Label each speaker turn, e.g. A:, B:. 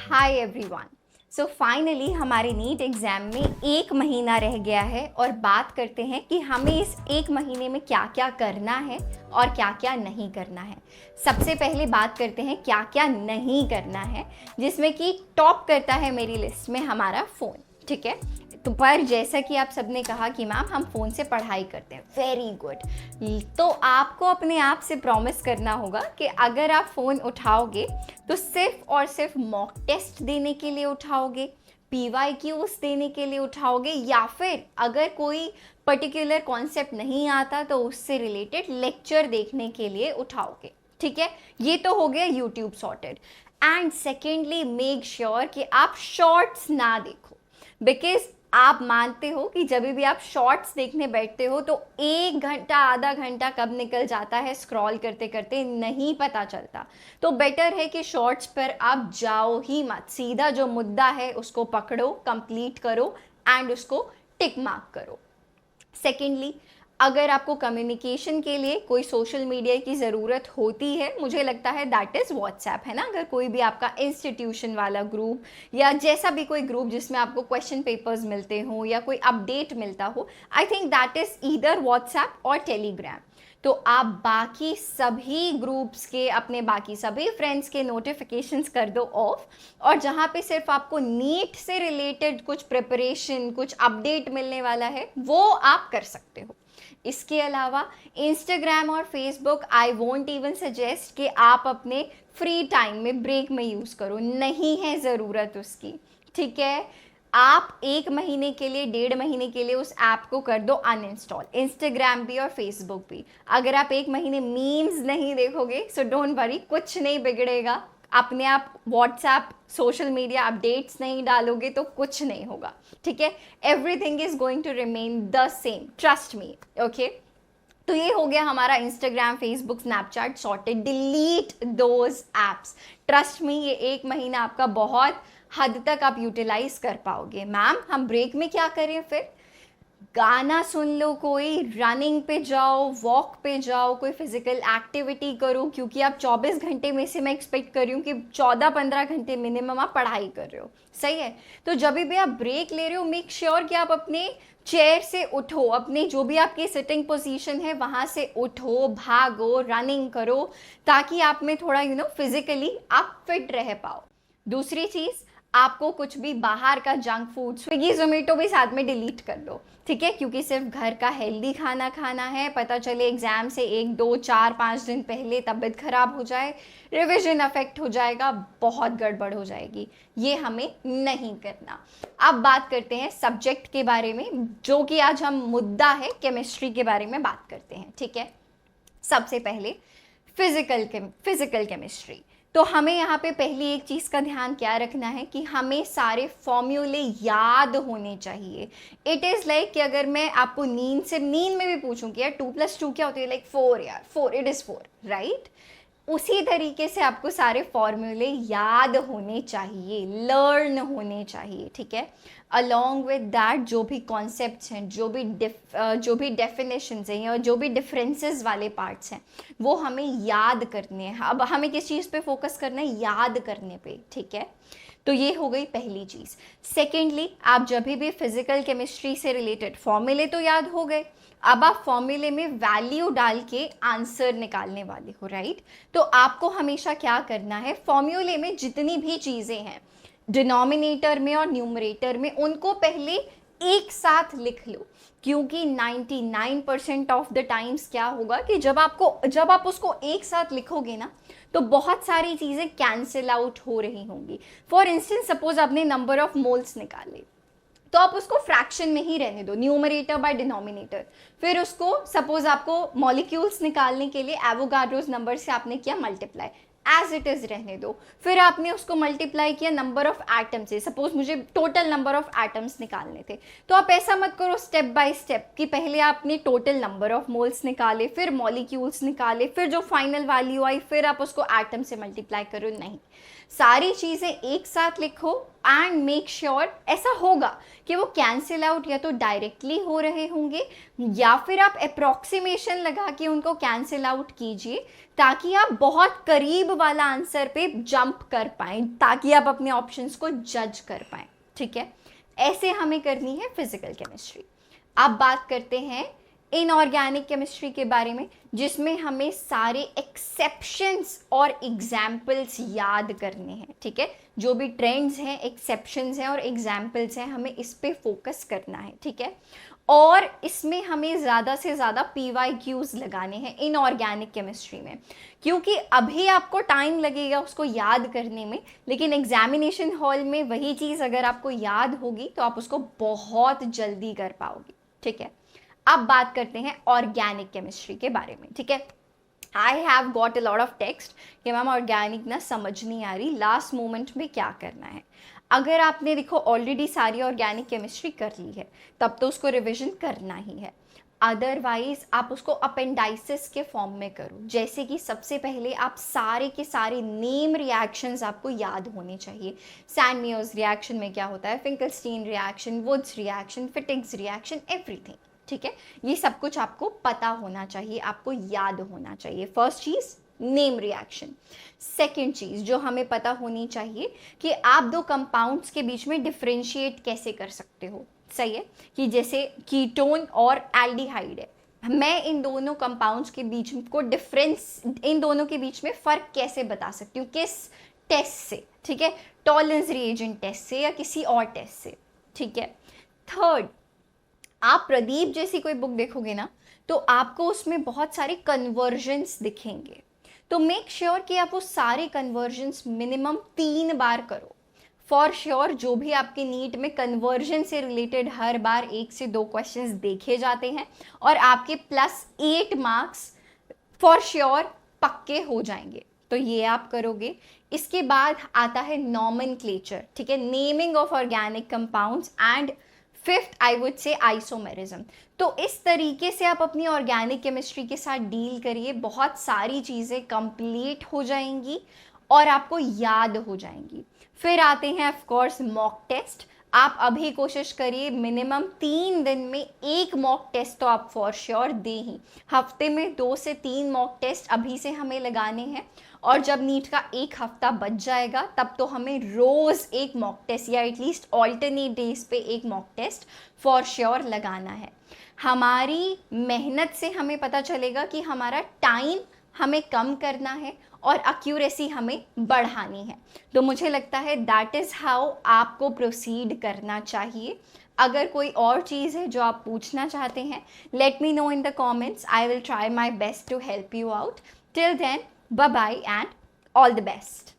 A: Hi everyone. So finally हमारे NEET exam में 1 महीना रह गया है और बात करते हैं कि हमें इस 1 महीने में क्या क्या करना है और क्या क्या नहीं करना है। सबसे पहले बात करते हैं क्या क्या नहीं करना है, जिसमें कि टॉप करता है मेरी लिस्ट में हमारा फ़ोन। ठीक है, तो पर जैसा कि आप सबने कहा कि मैम हम फ़ोन से पढ़ाई करते हैं, वेरी गुड। तो आपको अपने आप से प्रॉमिस करना होगा कि अगर आप फ़ोन उठाओगे तो सिर्फ और सिर्फ मॉक टेस्ट देने के लिए उठाओगे, PYQs देने के लिए उठाओगे, या फिर अगर कोई पर्टिकुलर कॉन्सेप्ट नहीं आता तो उससे रिलेटेड लेक्चर देखने के लिए उठाओगे। ठीक है, ये तो हो गया YouTube sorted. And secondly make sure कि आप शॉर्ट्स ना देखो, बिकॉज आप मानते हो कि जब भी आप शॉर्ट्स देखने बैठते हो तो 1 घंटा आधा घंटा कब निकल जाता है स्क्रॉल करते करते नहीं पता चलता। तो बेटर है कि शॉर्ट्स पर आप जाओ ही मत, सीधा जो मुद्दा है उसको पकड़ो, कंप्लीट करो एंड उसको टिक मार्क करो। सेकेंडली, अगर आपको कम्युनिकेशन के लिए कोई सोशल मीडिया की ज़रूरत होती है, मुझे लगता है दैट इज़ व्हाट्सएप, है ना। अगर कोई भी आपका इंस्टीट्यूशन वाला ग्रुप या जैसा भी कोई ग्रुप जिसमें आपको क्वेश्चन पेपर्स मिलते हो या कोई अपडेट मिलता हो, I think that is either WhatsApp और टेलीग्राम। तो आप बाकी सभी ग्रुप्स के, अपने बाकी सभी फ्रेंड्स के नोटिफिकेशंस कर दो ऑफ, और जहाँ पे सिर्फ आपको नीट से रिलेटेड कुछ प्रिपरेशन, कुछ अपडेट मिलने वाला है, वो आप कर सकते हो। इसके अलावा इंस्टाग्राम और Facebook I won't even suggest कि आप अपने फ्री टाइम में, ब्रेक में यूज़ करो, नहीं है ज़रूरत उसकी। ठीक है, आप 1 महीने के लिए, 1.5 महीने के लिए उस ऐप को कर दो अनइंस्टॉल, इंस्टाग्राम भी और फेसबुक भी। अगर आप 1 महीने मीम्स नहीं देखोगे सो डोंट वरी, कुछ नहीं बिगड़ेगा। अपने आप व्हाट्सएप सोशल मीडिया अपडेट्स नहीं डालोगे तो कुछ नहीं होगा। ठीक है, everything is going to remain the same, trust me. Okay, तो ये हो गया हमारा Instagram, Facebook, Snapchat sorted. Delete those apps, trust me, ये 1 महीना आपका बहुत हद तक आप यूटिलाइज कर पाओगे। मैम हम ब्रेक में क्या करें? फिर गाना सुन लो, कोई रनिंग पे जाओ, वॉक पे जाओ, कोई फिजिकल एक्टिविटी करो, क्योंकि आप 24 घंटे में से मैं एक्सपेक्ट कर रही हूँ कि 14-15 घंटे मिनिमम आप पढ़ाई कर रहे हो। सही है, तो जब भी आप ब्रेक ले रहे हो मेक श्योर कि आप अपने चेयर से उठो, अपने जो भी आपकी सिटिंग पोजीशन है वहाँ से उठो, भागो, रनिंग करो, ताकि आप में थोड़ा फिजिकली आप फिट रह पाओ। दूसरी चीज़, आपको कुछ भी बाहर का जंक फूड, स्विगी जोमेटो भी साथ में डिलीट कर दो। ठीक है, क्योंकि सिर्फ घर का हेल्दी खाना खाना है, पता चले एग्जाम से 1, 2, 4, 5 दिन पहले तबीयत खराब हो जाए, रिवीजन अफेक्ट हो जाएगा, बहुत गड़बड़ हो जाएगी, ये हमें नहीं करना। अब बात करते हैं सब्जेक्ट के बारे में, जो कि आज हम मुद्दा है केमिस्ट्री के बारे में बात करते हैं। ठीक है, सबसे पहले फिजिकल केमिस्ट्री। तो हमें यहाँ पे पहली एक चीज़ का ध्यान क्या रखना है कि हमें सारे फॉर्मूले याद होने चाहिए। इट इज़ लाइक कि अगर मैं आपको नींद में भी पूछूं कि यार 2+2 क्या होती है, लाइक 4, यार 4, इट इज़ 4, राइट। उसी तरीके से आपको सारे फॉर्मूले याद होने चाहिए, लर्न होने चाहिए। ठीक है, अलॉन्ग विद दैट जो भी कॉन्सेप्ट्स हैं, जो भी डेफिनेशंस हैं और जो भी डिफरेंसेस वाले पार्ट्स हैं, वो हमें याद करने हैं। अब हमें किस चीज़ पे फोकस करना है? याद करने पे। ठीक है, तो ये हो गई पहली चीज़। सेकेंडली, आप जब भी फिजिकल केमिस्ट्री से रिलेटेड फॉर्मूले तो याद हो गए, अब आप फॉर्मूले में वैल्यू डाल के आंसर निकालने वाले हो, राइट। तो आपको हमेशा क्या करना है, फॉर्मूले में जितनी भी चीज़ें हैं डिनोमिनेटर में और न्यूमरेटर में, उनको पहले एक साथ लिख लो, क्योंकि 99% ऑफ द टाइम्स क्या होगा कि जब आप उसको एक साथ लिखोगे ना तो बहुत सारी चीज़ें कैंसिल आउट हो रही होंगी। फॉर इंस्टेंस, सपोज आपने नंबर ऑफ मोल्स निकाले तो आप उसको फ्रैक्शन में ही रहने दो, न्यूमरेटर बाय डिनोमिनेटर। फिर उसको सपोज आपको मॉलिक्यूल्स निकालने के लिए एवोगाड्रोस नंबर से आपने किया मल्टीप्लाई, एज इट इज रहने दो। फिर आपने उसको मल्टीप्लाई किया नंबर ऑफ एटम से, सपोज मुझे टोटल नंबर ऑफ एटम्स निकालने थे, तो आप ऐसा मत करो स्टेप बाय स्टेप कि पहले आपने टोटल नंबर ऑफ मोल्स निकाले, फिर मॉलिक्यूल्स निकाले, फिर जो फाइनल वैल्यू आई फिर आप उसको एटम से मल्टीप्लाई करो। नहीं, सारी चीज़ें एक साथ लिखो एंड मेक श्योर ऐसा होगा कि वो कैंसिल आउट या तो डायरेक्टली हो रहे होंगे या फिर आप अप्रॉक्सीमेशन लगा के उनको कैंसिल आउट कीजिए, ताकि आप बहुत करीब वाला आंसर पे जंप कर पाएँ, ताकि आप अपने ऑप्शंस को जज कर पाएँ। ठीक है, ऐसे हमें करनी है फिजिकल केमिस्ट्री। अब बात करते हैं इनऑर्गेनिक केमिस्ट्री के बारे में, जिसमें हमें सारे एक्सेप्शंस और एग्जाम्पल्स याद करने हैं। ठीक है, जो भी ट्रेंड्स हैं, एक्सेप्शंस हैं और एग्जाम्पल्स हैं, हमें इस पे फोकस करना है। ठीक है, और इसमें हमें ज़्यादा से ज़्यादा PYQs लगाने हैं इनऑर्गेनिक केमिस्ट्री में, क्योंकि अभी आपको टाइम लगेगा उसको याद करने में, लेकिन एग्जामिनेशन हॉल में वही चीज़ अगर आपको याद होगी तो आप उसको बहुत जल्दी कर पाओगे। ठीक है, अब बात करते हैं ऑर्गेनिक केमिस्ट्री के बारे में। ठीक है, I have got a lot of text कि मैम ऑर्गेनिक ना समझ नहीं आ रही, लास्ट मोमेंट में क्या करना है। अगर आपने देखो ऑलरेडी सारी ऑर्गेनिक केमिस्ट्री कर ली है तब तो उसको रिविजन करना ही है, अदरवाइज आप उसको अपेंडाइसिस के फॉर्म में करो। जैसे कि सबसे पहले आप सारे के सारे नेम रिएक्शंस आपको याद होने चाहिए। सैन मेयर्स रिएक्शन में क्या होता है, Finkelstein reaction, Wurtz reaction, Fittig's reaction, everything. ठीक है, ये सब कुछ आपको पता होना चाहिए, आपको याद होना चाहिए। फर्स्ट चीज़ नेम रिएक्शन। सेकेंड चीज़ जो हमें पता होनी चाहिए कि आप दो कंपाउंड्स के बीच में डिफ्रेंशिएट कैसे कर सकते हो। सही है, कि जैसे कीटोन और एल्डिहाइड है, मैं इन दोनों कंपाउंड्स के बीच को डिफरेंस, इन दोनों के बीच में फ़र्क कैसे बता सकती हूँ, किस टेस्ट से। ठीक है, टॉलरेंस रिएजेंट टेस्ट से या किसी और टेस्ट से। ठीक है, थर्ड, आप प्रदीप जैसी कोई बुक देखोगे ना तो आपको उसमें बहुत सारे कन्वर्जन्स दिखेंगे, तो मेक श्योर कि आप वो सारे कन्वर्जन्स मिनिमम 3 बार करो। फॉर श्योर जो भी आपके नीट में कन्वर्जन से रिलेटेड हर बार 1 से 2 क्वेश्चंस देखे जाते हैं और आपके +8 मार्क्स फॉर श्योर पक्के हो जाएंगे, तो ये आप करोगे। इसके बाद आता है नॉमेनक्लेचर। ठीक है, naming of organic compounds and fifth I would say isomerism. तो इस तरीके से आप अपनी ऑर्गेनिक केमिस्ट्री के साथ डील करिए, बहुत सारी चीज़ें कंप्लीट हो जाएंगी और आपको याद हो जाएंगी। फिर आते हैं ऑफ कोर्स मॉक टेस्ट। आप अभी कोशिश करिए मिनिमम 3 दिन में 1 मॉक टेस्ट तो आप फॉर श्योर दें ही। हफ्ते में 2 से 3 मॉक टेस्ट अभी से हमें लगाने हैं, और जब नीट का 1 हफ्ता बच जाएगा तब तो हमें रोज़ 1 मॉक टेस्ट या एटलीस्ट ऑल्टरनेट डेज पे 1 मॉक टेस्ट फॉर श्योर लगाना है। हमारी मेहनत से हमें पता चलेगा कि हमारा टाइम हमें कम करना है और एक्यूरेसी हमें बढ़ानी है। तो मुझे लगता है दैट इज़ हाउ आपको प्रोसीड करना चाहिए। अगर कोई और चीज़ है जो आप पूछना चाहते हैं, let me know in the comments, I will try my best to help you out. Till then, bye bye and all the best.